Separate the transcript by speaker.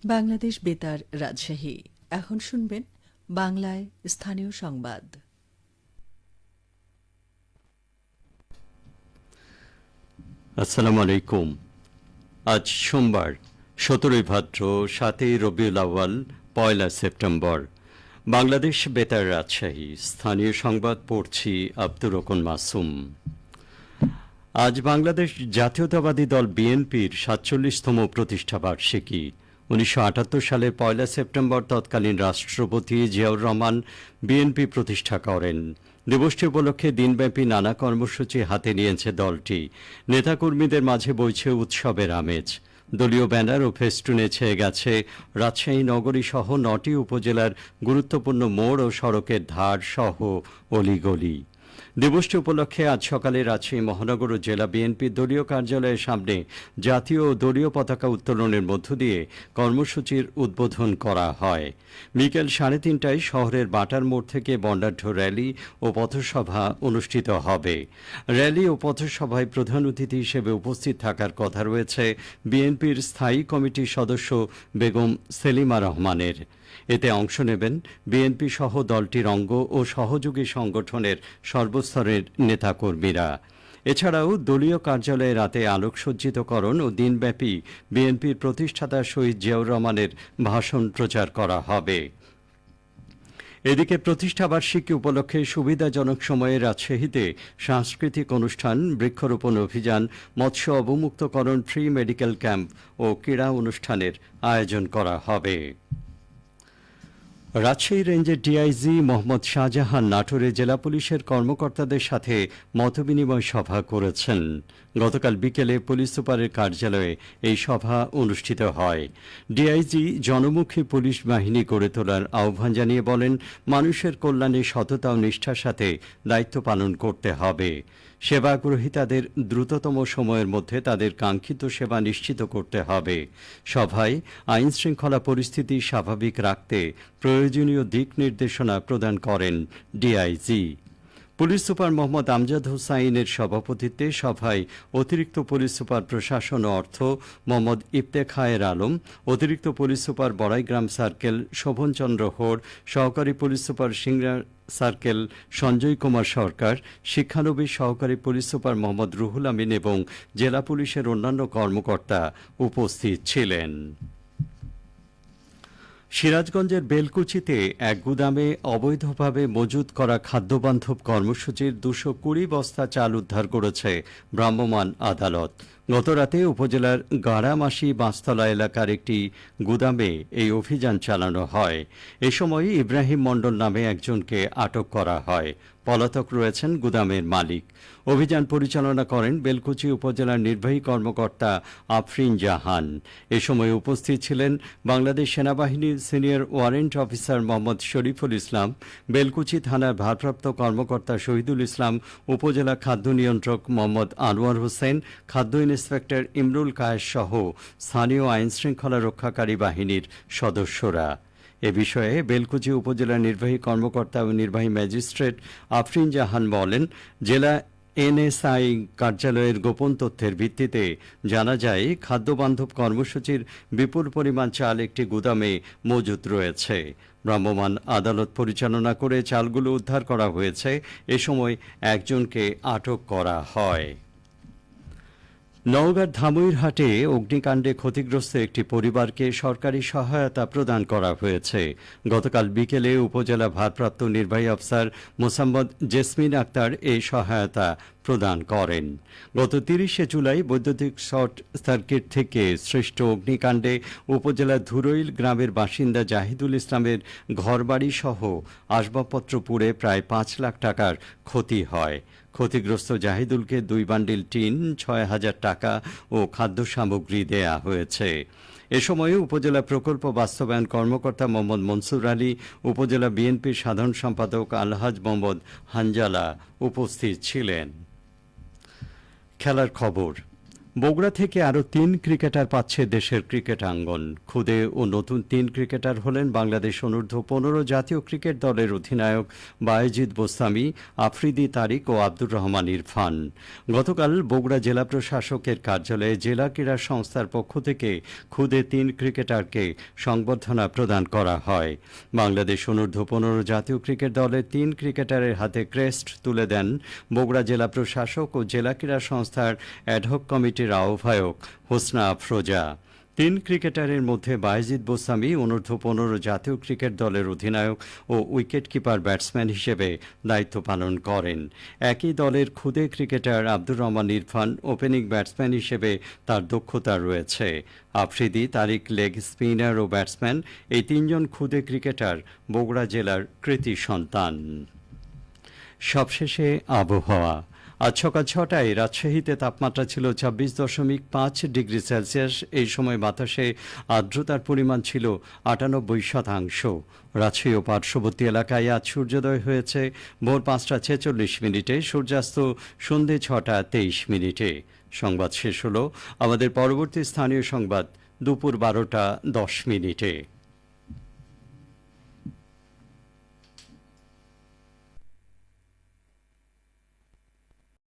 Speaker 1: বাংলাদেশ বেতার রাজশাহী। এখন শুনবেন বাংলায় স্থানীয় সংবাদ।
Speaker 2: আসসালামু আলাইকুম। আজ সোমবার 17 ভাদ্র 7 রবিউল আউয়াল 1 সেপ্টেম্বর। বাংলাদেশ বেতার রাজশাহী স্থানীয় সংবাদ পড়ছি আব্দুর রহমান মাসুম। আজ বাংলাদেশ জাতীয়তাবাদী দল বিএনপির 47তম প্রতিষ্ঠা বার্ষিকী। 1978 সালের 1 সেপ্টেম্বর তৎকালীন রাষ্ট্রপতি জিয়াউর রহমান বিএনপি প্রতিষ্ঠা করেন। দিবসটি উপলক্ষে দিনব্যাপী নানা কর্মসূচি হাতে নিয়েছে দলটি। নেতাকর্মীদের মাঝে বইছে উৎসবের আমেজ। দলীয় ব্যানার ও ফেস্টুনে ছেয়ে গেছে রাজশাহী নগরী সহ 9টি উপজেলার গুরুত্বপূর্ণ মোড় ও সড়কের ধার সহ অলিগলি। দিবসটি উপলক্ষে আজ সকালে রাজশাহী মহানগর ও জেলা বিএনপি দলীয় কার্যালয়ের সামনে জাতীয় ও দলীয় পতাকা উত্তোলনের মধ্য দিয়ে কর্মসূচির উদ্বোধন করা হয়। বিকেল 3:30টায় শহরের বাটার মোড় থেকে বর্ণাঢ্য র্যালি ও পথসভা অনুষ্ঠিত হবে। র্যালি ও পথসভায় প্রধান অতিথি হিসেবে উপস্থিত থাকার কথা রয়েছে বিএনপির স্থায়ী কমিটির সদস্য বেগম সেলিমা রহমানের। এতে অংশ নেবেন বিএনপি সহ দলটির অঙ্গ ও সহযোগী সংগঠনের সর্বস্তরের নেতাকর্মীরা। এছাড়াও দলীয় কার্যালয়ে রাতে আলোকসজ্জিতকরণ ও দিনব্যাপী বিএনপির প্রতিষ্ঠাতা শহীদ জিয়াউর রহমানের ভাষণ প্রচার করা হবে। এদিকে প্রতিষ্ঠাবার্ষিকী উপলক্ষে সুবিধাজনক সময়ে রাজশাহীতে সাংস্কৃতিক অনুষ্ঠান, বৃক্ষরোপণ অভিযান, মৎস্য অবমুক্তকরণ, ফ্রি মেডিকেল ক্যাম্প ও ক্রীড়া অনুষ্ঠানের আয়োজন করা হবে। রাজশাহী রেঞ্জের ডিআইজি মোহাম্মদ শাহজাহান নাটোরে জেলা পুলিশের কর্মকর্তাদের সাথে মতবিনিময় সভা করেছেন। গতকাল বিকেলে পুলিশ সুপারের কার্যালয়ে এই সভা অনুষ্ঠিত হয়। ডিআইজি জনমুখী পুলিশ বাহিনী গড়ে তোলার আহ্বান জানিয়ে বলেন, মানুষের কল্যাণে সততা ও নিষ্ঠার সাথে দায়িত্ব পালন করতে হবে। সেবা গ্রহীতাদের দ্রুততম সময়ের মধ্যে তাদের কাঙ্ক্ষিত সেবা নিশ্চিত করতে হবে। সভায় আইন শৃঙ্খলা পরিস্থিতি স্বাভাবিক রাখতে প্রয়োজনীয় দিক নির্দেশনা প্রদান করেন DIG. Police super Mohammad Amjad হোসাইনের সভাপতিত্বে সভায় অতিরিক্ত পুলিশ সুপার প্রশাসন ও অর্থ মোহাম্মদ ইফতেখায়ের আলম, অতিরিক্ত police super Baraigram circle Shovanchandra Hore, সহকারী police super Singra circle Sanjay Kumar Sarkar, শিক্ষানবিশ সহকারী পুলিশ সুপার মোহাম্মদ রুহুল আমিন এবং জেলা পুলিশের অন্যান্য কর্মকর্তা উপস্থিত ছিলেন। সিরাজগঞ্জের বেলকুচিতে এক গুদামে অবৈধভাবে মজুত করা খাদ্যবান্ধব কর্মসূচির 220 বস্তা চাল উদ্ধার করেছে ভ্রাম্যমাণ আদালত। গতরাতে উপজেলার গাড়ামাসি বাঁশতলা এলাকার একটি গুদামে এই অভিযান চালানো হয়। এ সময় ইব্রাহিম মণ্ডল নামে একজনকে আটক করা হয়। পলাতক রয়েছেন গুদামের মালিক। অভিযান পরিচালনা করেন বেলকুচি উপজেলার নির্বাহী কর্মকর্তা আফরিন জাহান। এ সময় উপস্থিত ছিলেন বাংলাদেশ সেনাবাহিনীর senior warrant officer Mohammad Shariful Islam, Belkuchi থানার ভারপ্রাপ্ত কর্মকর্তা শহীদুল ইসলাম, উপজেলা খাদ্য নিয়ন্ত্রক মোহাম্মদ আনোয়ার হোসেন, খাদ্য ইন্সপেক্টর ইমরুল কায়েস সহ স্থানীয় আইনশৃঙ্খলা রক্ষাকারী বাহিনীর সদস্যরা। এ বিষয়ে বেলকুচি উপজেলা নির্বাহী কর্মকর্তা ও নির্বাহী ম্যাজিস্ট্রেট আফরিন জাহান বলেন, জেলা এনএসআই কার্যালয়ের গোপন তথ্যের ভিত্তিতে জানা যায় খাদ্যবান্ধব কর্মসূচির বিপুল পরিমাণ চাল একটি গুদামে মজুত রয়েছে। ভ্রাম্যমাণ আদালত পরিচালনা করে চালগুলো উদ্ধার করা হয়েছে। এ সময় একজনকে আটক করা হয়। নওগাঁর ধামইরহাটে অগ্নিকাণ্ডে ক্ষতিগ্রস্ত একটি পরিবারকে সরকারি সহায়তা প্রদান করা হয়েছে। গতকাল বিকেলে উপজেলা ভারপ্রাপ্ত নির্বাহী অফিসার মোসাম্মদ জেসমিন আক্তার এই সহায়তা প্রদান করেন। গত 30 জুলাই বৈদ্যুতিক শর্ট সার্কিট থেকে সৃষ্ট অগ্নিকাণ্ডে উপজেলার ধুরইল গ্রামের বাসিন্দা জাহিদুল ইসলামের ঘরবাড়ি সহ আসবাবপত্র পুড়ে প্রায় 5 লাখ টাকার ক্ষতি হয়। ক্ষতিগ্রস্ত জাহিদুলকে 2 বান্ডিল টিন, 6,000 টাকা ও খাদ্য সামগ্রী দেয়া হয়েছে। এ সময় উপজেলা প্রকল্প বাস্তবায়ন কর্মকর্তা মোহাম্মদ মনসুর আলী, উপজেলা বিএনপির সাধারণ সম্পাদক আলহাজ মোহাম্মদ হানজালা উপস্থিত ছিলেন। খেলার খবর। বগুড়া থেকে আরও 3 ক্রিকেটার পাচ্ছে দেশের ক্রিকেটাঙ্গন। খুদে ও নতুন 3 ক্রিকেটার হলেন বাংলাদেশ অনূর্ধ্ব-15 জাতীয় ক্রিকেট দলের অধিনায়ক বায়েজিদ বোস্তামি, আফ্রিদি তারিক ও আব্দুর রহমান ইরফান। গতকাল বগুড়া জেলা প্রশাসকের কার্যালয়ে জেলা ক্রীড়া সংস্থার পক্ষ থেকে খুদে 3 ক্রিকেটারকে সংবর্ধনা প্রদান করা হয়। বাংলাদেশ অনূর্ধ্ব-15 জাতীয় ক্রিকেট দলের 3 ক্রিকেটারের হাতে ক্রেস্ট তুলে দেন বগুড়া জেলা প্রশাসক ও জেলা ক্রীড়া সংস্থার অ্যাডহক কমিটির আহ্বায়ক হোসনা আফরোজা। 3 ক্রিকেটারের মধ্যে বায়েজিদ বোস্তামি অনূর্ধ্ব-15 জাতীয় ক্রিকেট দলের অধিনায়ক ও উইকেট কিপার ব্যাটসম্যান হিসেবে দায়িত্ব পালন করেন। একই দলের খুদে cricketer Abdur Rahman Irfan opening batsman হিসেবে তার দক্ষতা রয়েছে। আফ্রিদি তারিক লেগ স্পিনার ও ব্যাটসম্যান, এই 3 জন খুদে ক্রিকেটার বগুড়া জেলার কৃতি সন্তান। সবশেষে আবহাওয়া। আজ সকাল 6টায় রাজশাহীতে তাপমাত্রা ছিল 26.5 ডিগ্রি সেলসিয়াস। এই সময় বাতাসে আর্দ্রতার পরিমাণ ছিল 98%। রাজশাহী ও পার্শ্ববর্তী এলাকায় আজ সূর্যোদয় হয়েছে ভোর 5টা 46 মিনিটে, সূর্যাস্ত সন্ধে 6টা 23 মিনিটে। সংবাদ শেষ হলো। আমাদের পরবর্তী স্থানীয় সংবাদ দুপুর 12টা 10 মিনিটে।